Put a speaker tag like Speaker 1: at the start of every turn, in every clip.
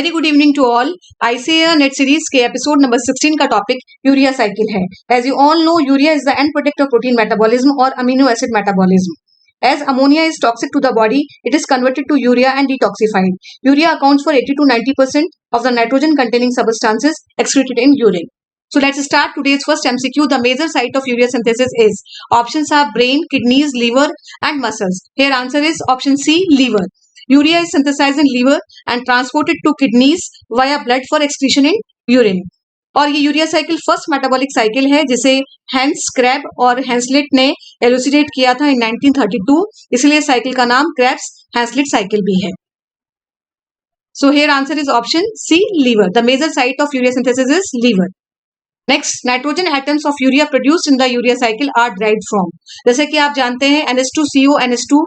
Speaker 1: Very good evening to all. ICAR NET series के episode number 16 का topic urea cycle है। As you all know, urea is the end product of protein metabolism और amino acid metabolism. As ammonia is toxic to the body, it is converted to urea and detoxified. Urea accounts for 80 to 90% of the nitrogen-containing substances excreted in urine. So let's start today's first MCQ. The major site of urea synthesis is. Options are brain, kidneys, liver, and muscles. Here answer is option C, liver. Urea is synthesized in liver and transported to kidneys via blood for excretion in urine. और ये urea cycle first metabolic cycle है जिसे hence crab और हैंसलिट ने elucidate किया था इन 1932, इसलिए cycle का नाम क्रैब्स हैंसलिट साइकिल भी है. So here answer is option C, liver. The major site of urea synthesis is liver. Next, nitrogen atoms of urea produced in the urea cycle are derived from. जैसे कि आप जानते हैं NH2CO NH2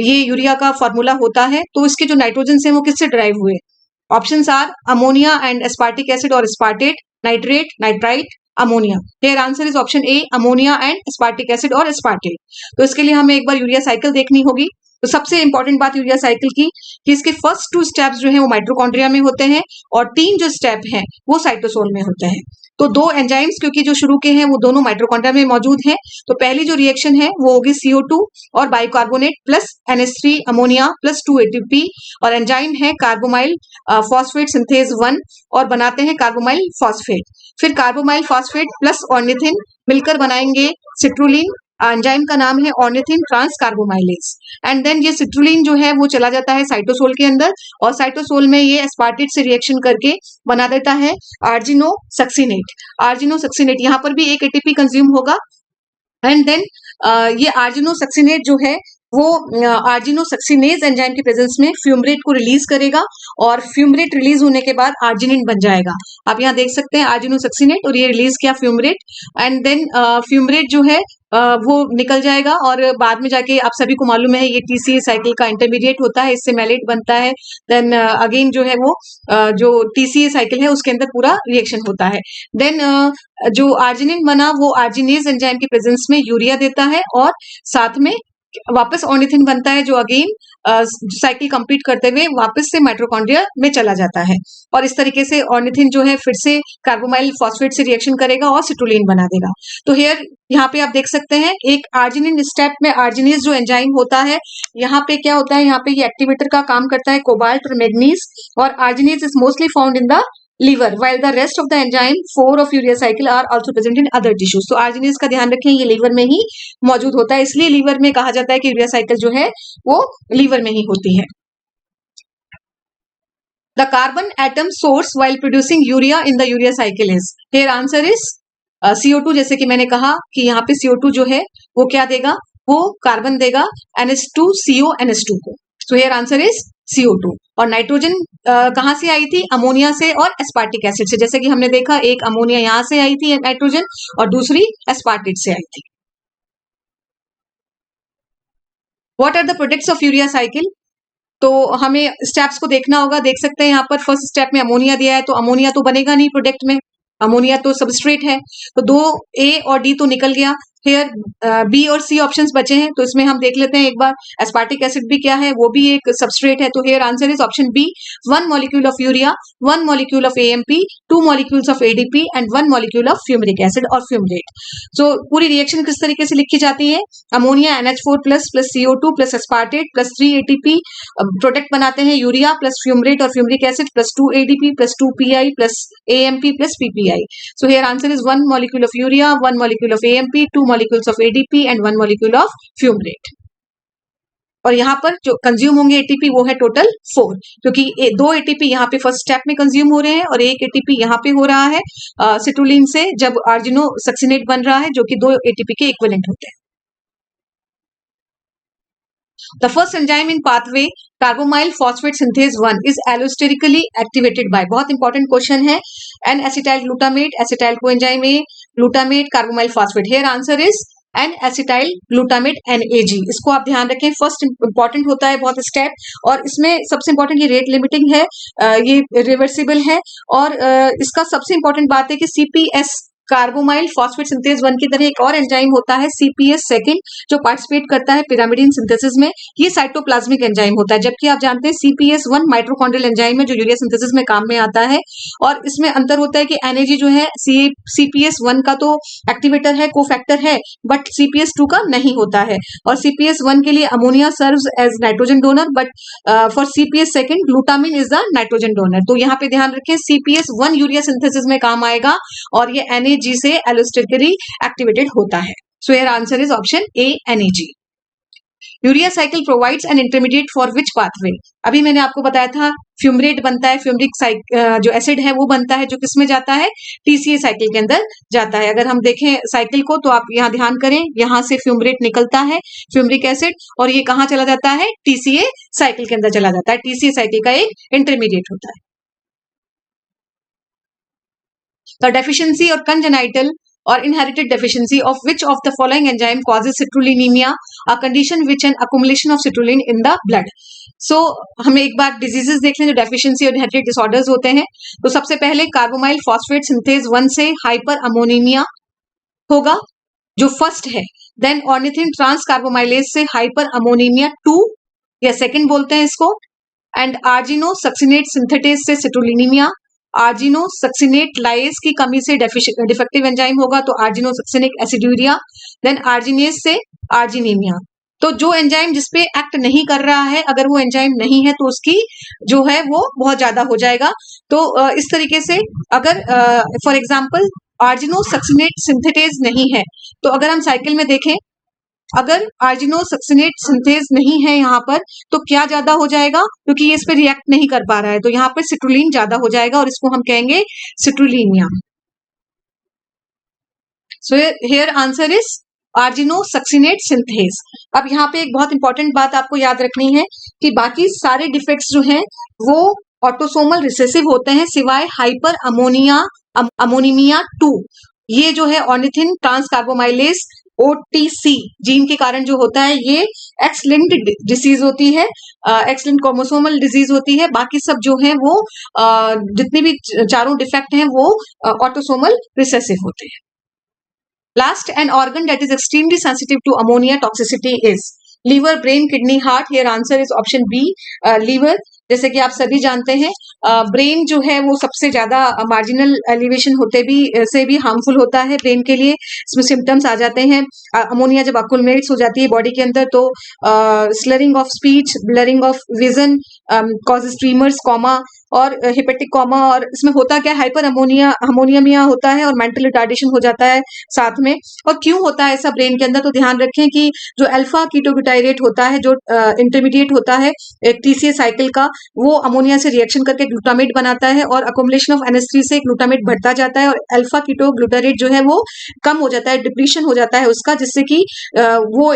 Speaker 1: ये urea का formula होता है, तो इसके जो नाइट्रोजन से वो किससे ड्राइव हुए? Options are ammonia and aspartic acid और aspartate, nitrate, nitrite, ammonia. Here answer is option A, ammonia and aspartic acid और एस्पार्टेट. तो इसके लिए हमें एक बार यूरिया साइकिल देखनी होगी. तो सबसे इंपॉर्टेंट बात यूरिया साइकिल की कि इसके फर्स्ट 2 स्टेप्स जो हैं वो माइटोकॉन्ड्रिया में होते हैं और 3 जो स्टेप हैं वो साइटोसोल में होते हैं. तो 2 एंजाइम्स क्योंकि जो शुरू के हैं वो दोनों माइटोकॉन्ड्रिया में मौजूद हैं, तो पहली जो रिएक्शन है वो होगी CO2 और bicarbonate plus NH3 ammonia plus 2 ATP और एंजाइम है कार्बोमाइल फॉस्फेट सिंथेज 1 और बनाते हैं कार्बोमाइल फॉस्फेट. फिर कार्बोमाइल फॉस्फेट प्लस ऑर्निथिन मिलकर बनाएंगे सिट्रुलिन. एंजाइम का नाम है ऑर्निथिन ट्रांस कार्बोमाइलेज. एंड देन ये सिट्रुलिन जो है वो चला जाता है साइटोसोल के अंदर और साइटोसोल में ये एस्पार्टेट से रिएक्शन करके बना देता है आर्जिनोसक्सिनेट. आर्जिनोसक्सिनेट यहाँ पर भी एक ATP कंज्यूम होगा एंड देन ये आर्जिनोसक्सिनेट जो है वो आर्जिनोसक्सिनेज एंजाइम के प्रेजेंस में फ्यूमरेट को रिलीज करेगा और फ्यूमरेट रिलीज होने के बाद आर्जिनिन बन जाएगा. आप यहाँ देख सकते हैं आर्जिनोसक्सिनेट और ये रिलीज किया फ्यूमरेट एंड देन फ्यूमरेट जो है वो निकल जाएगा और बाद में जाके आप सभी को मालूम है ये TCA साइकिल का इंटरमीडिएट होता है, इससे मैलेट बनता है. देन अगेन जो है वो जो TCA साइकिल है उसके अंदर पूरा रिएक्शन होता है. देन जो आर्जिनिन बना वो आर्जिनेज एंजाइम के प्रेजेंस में यूरिया देता है और साथ में वापस ऑर्निथिन बनता है जो अगेन साइकिल कंप्लीट करते हुए वापस से माइटोकॉन्ड्रिया में चला जाता है और इस तरीके से ऑर्निथिन जो है फिर से कार्बोमाइल फॉस्फेट से रिएक्शन करेगा और सिट्रुलिन बना देगा. तो हियर यहाँ पे आप देख सकते हैं एक आर्जिनिन स्टेप में आर्जिनेज जो एंजाइम होता है यहाँ पे क्या होता है, यहाँ पे ये एक्टिवेटर का काम करता है कोबाल्ट और मैग्नीज और arginase is mostly found in the liver while the rest of the enzyme 4 of urea cycle are also present in other tissues. तो आर्जिनेज का ध्यान रखें ये लीवर में ही मौजूद होता है, इसलिए लीवर में कहा जाता है कि यूरिया साइकिल जो है वो लीवर में ही होती है. The carbon atom source while producing urea in the urea cycle is. Here answer is CO2. जैसे कि मैंने कहा कि यहाँ पे CO2 जो है वो क्या देगा, वो कार्बन देगा NH2CO NH2 को. So here answer is CO2. और नाइट्रोजन कहाँ से आई थी? अमोनिया से और एस्पार्टिक एसिड से. जैसे कि हमने देखा एक अमोनिया यहाँ से आई थी नाइट्रोजन और दूसरी एस्पार्टेट से आई थी. What are the products of urea cycle? तो हमें स्टेप्स को देखना होगा. देख सकते हैं यहाँ पर फर्स्ट स्टेप में अमोनिया दिया है, तो अमोनिया तो बनेगा नहीं प्रोडक्ट में, अमोनिया तो सबस्ट्रेट है, तो 2 A और D तो निकल गया. हियर B और C ऑप्शंस बचे हैं, तो इसमें हम देख लेते हैं एक बार एस्पार्टिक एसिड भी क्या है, वो भी एक सबस्ट्रेट है. तो here answer is option B, 1 molecule of urea, 1 molecule of AMP, 2 molecules of ADP and 1 molecule of fumaric acid और फ्यूमरेट. सो पूरी रिएक्शन किस तरीके से लिखी जाती है? Ammonia NH4 plus CO2 plus aspartate plus 3 ATP product बनाते हैं यूरिया प्लस फ्यूमरेट और fumaric acid plus 2 ADP plus 2 PI plus AMP plus PPI. So here answer is 1 molecule of urea, 1 molecule of AMP, 2 molecules of ADP and 1 molecule of fumarate. और यहाँ पर जो consume होंगे ATP वो है total 4, क्योंकि 2 ATP यहाँ पे फर्स्ट स्टेप में कंज्यूम हो रहे हैं और 1 ATP यहाँ पे हो रहा है सिट्रुलिन से जब आर्जिनोसक्सिनेट बन रहा है जो कि 2 ATP के इक्विवेलेंट होते हैं. The first enzyme in pathway carbamyl phosphate synthase 1 is allosterically activated by. बहुत इंपॉर्टेंट क्वेश्चन है. N-acetyl glutamate, acetyl coenzyme A, glutamate, carbamyl phosphate. Here answer is N-acetyl glutamate NAG. इसको आप ध्यान रखें, फर्स्ट इंपॉर्टेंट होता है बहुत स्टेप और इसमें सबसे इंपॉर्टेंट ये रेट लिमिटिंग है, ये रिवर्सिबल है और इसका सबसे इंपॉर्टेंट बात है कि CPS कार्बोमाइल फॉस्फेट सिंथेज 1 की तरह एक और एंजाइम होता है CPS सेकंड, जो पार्टिसिपेट करता है पिरामिडिन सिंथेसिस में। ये साइटोप्लाज्मिक एंजाइम होता है, जबकि आप जानते हैं CPS 1 माइटोकॉन्ड्रियल एंजाइम है जो यूरिया सिंथेसिस में काम में आता है। और इसमें अंतर होता है कि NAG जो है CPS 1 का तो एक्टिवेटर है, कोफैक्टर है, बट CPS 2 का नहीं होता है। और CPS 1 के लिए ammonia serves as nitrogen donor, but for CPS second glutamine is the nitrogen donor. तो यहाँ पे ध्यान रखें, CPS 1 यूरिया सिंथेसिस में काम आएगा और ये NAG से एलोस्टिकली एक्टिवेटेड होता है। So your answer is option A, NAG। Urea cycle provides an intermediate for which pathway? अभी मैंने आपको बताया था फ्यूमरेट बनता है, फ्यूमरिक जो एसिड है वो बनता है, जो किसमें जाता है, TCA साइकिल के अंदर जाता है। अगर हम देखें साइकिल को तो आप यहाँ ध्यान करें, यहाँ से फ्यूमरेट निकलता है, फ्यूमरिक एसिड, और ये कहाँ चला जाता है, TCA साइकिल के अंदर चला जाता है। TCA साइकिल का एक इंटरमीडिएट होता है। The deficiency or congenital or inherited deficiency of which of the following enzyme causes citrullinemia, a condition which an accumulation of citrulline in the blood. So हमें एक बार डिजीजेस देख लें जो डेफिशिएंसी और इनहेरिटेड डिसऑर्डर्स होते हैं। तो सबसे पहले कार्बोमाइल फॉस्फेट सिंथेज 1 से हाइपर अमोनीमिया होगा, जो फर्स्ट है। देन ऑर्निथिन ट्रांस कार्बोमाइलेज से हाइपर अमोनीमिया 2 या सेकंड बोलते हैं इसको। एंड आर्जिनो सक्सिनेट सिंथेटेज से सिट्रुलिनीमिया। आर्जिनो सक्सिनेट लाइज की कमी से डिफेक्टिव एंजाइम होगा, तो आर्जिनो सक्सिनिक एसिड्यूरिया। देन आर्जिनेज से आर्जिनीमिया। तो जो एंजाइम जिसपे एक्ट नहीं कर रहा है, अगर वो एंजाइम नहीं है तो उसकी जो है वो बहुत ज्यादा हो जाएगा। तो इस तरीके से अगर फॉर एग्जाम्पल आर्जिनो सक्सिनेट सिंथेटेज नहीं है, तो अगर हम साइकिल में देखें, अगर आर्जिनो सक्सिनेट सिंथेज नहीं है यहाँ पर, तो क्या ज्यादा हो जाएगा, क्योंकि ये इस पे रिएक्ट नहीं कर पा रहा है, तो यहाँ पर सिट्रुलिन ज्यादा हो जाएगा और इसको हम कहेंगे सिट्रुलीनिया। सो हियर आंसर इज आर्जिनो सक्सिनेट सिंथेज। अब यहाँ पे एक बहुत इंपॉर्टेंट बात आपको याद रखनी है कि बाकी सारे डिफेक्ट्स जो हैं वो ऑटोसोमल रिसेसिव होते हैं, सिवाय हाइपर अमोनीमिया 2। ये जो है ऑर्निथिन ट्रांस कार्बोमाइलेज OTC जीन के कारण जो होता है, ये एक्स लिंक्ड डिसीज होती है, एक्स लिंक्ड क्रोमोसोमल डिजीज होती है। बाकी सब जो है वो जितने भी चारों डिफेक्ट हैं वो ऑटोसोमल रिसेसिव होते हैं। Last, an organ that is extremely sensitive to ammonia toxicity is liver, brain, kidney, heart. Here answer is option B, liver. जैसे कि आप सभी जानते हैं, ब्रेन जो है वो सबसे ज्यादा मार्जिनल एलिवेशन होते भी से भी हार्मफुल होता है ब्रेन के लिए। इसमें सिम्टम्स आ जाते हैं, अमोनिया जब अक्युमुलेट्स हो जाती है बॉडी के अंदर, तो slurring of speech, blurring of vision, causes tremors, comma और हिपेटिक कॉमा। और इसमें होता क्या, हाइपर अमोनियमिया होता है और मेंटल रिटार्डेशन हो जाता है साथ में। और क्यों होता है ऐसा ब्रेन के अंदर, तो ध्यान रखें कि जो अल्फा कीटोब्यूटाइरेट होता है, जो इंटरमीडिएट होता है एक TCA साइकिल का, वो अमोनिया से रिएक्शन करके ग्लूटामेट बनाता है और अकोमुलेशन ऑफ NH3 से ग्लूटामेट बढ़ता जाता है और अल्फा कीटोग्लूटारेट जो है वो कम हो जाता है, डिप्लीशन हो जाता है उसका, जिससे कि वो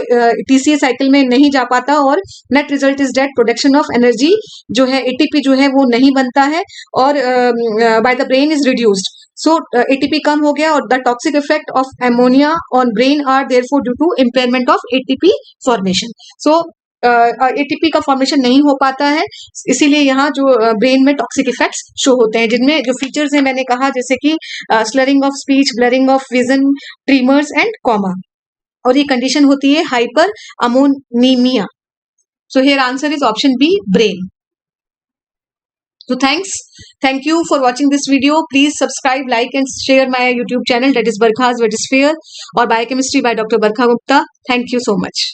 Speaker 1: TCA साइकिल में नहीं जा पाता और net result is that production of energy जो है ATP जो है वो नहीं बनता है और by the brain is reduced. So ATP कम हो गया और the toxic effect of ammonia on brain are therefore due to impairment of ATP formation. So ATP का फॉर्मेशन नहीं हो पाता है, इसीलिए यहाँ जो ब्रेन में टॉक्सिक इफेक्ट्स शो होते हैं, जिनमें जो फीचर्स हैं मैंने कहा, जैसे कि slurring of speech, blurring of vision, tremors and coma. और ये कंडीशन होती है hyperammonemia. So here answer is option B, brain. So thank you for watching this video. Please subscribe, like and share my YouTube channel, that is Barkha's Vetisphere or Biochemistry by Dr. Barkha Gupta. Thank you so much.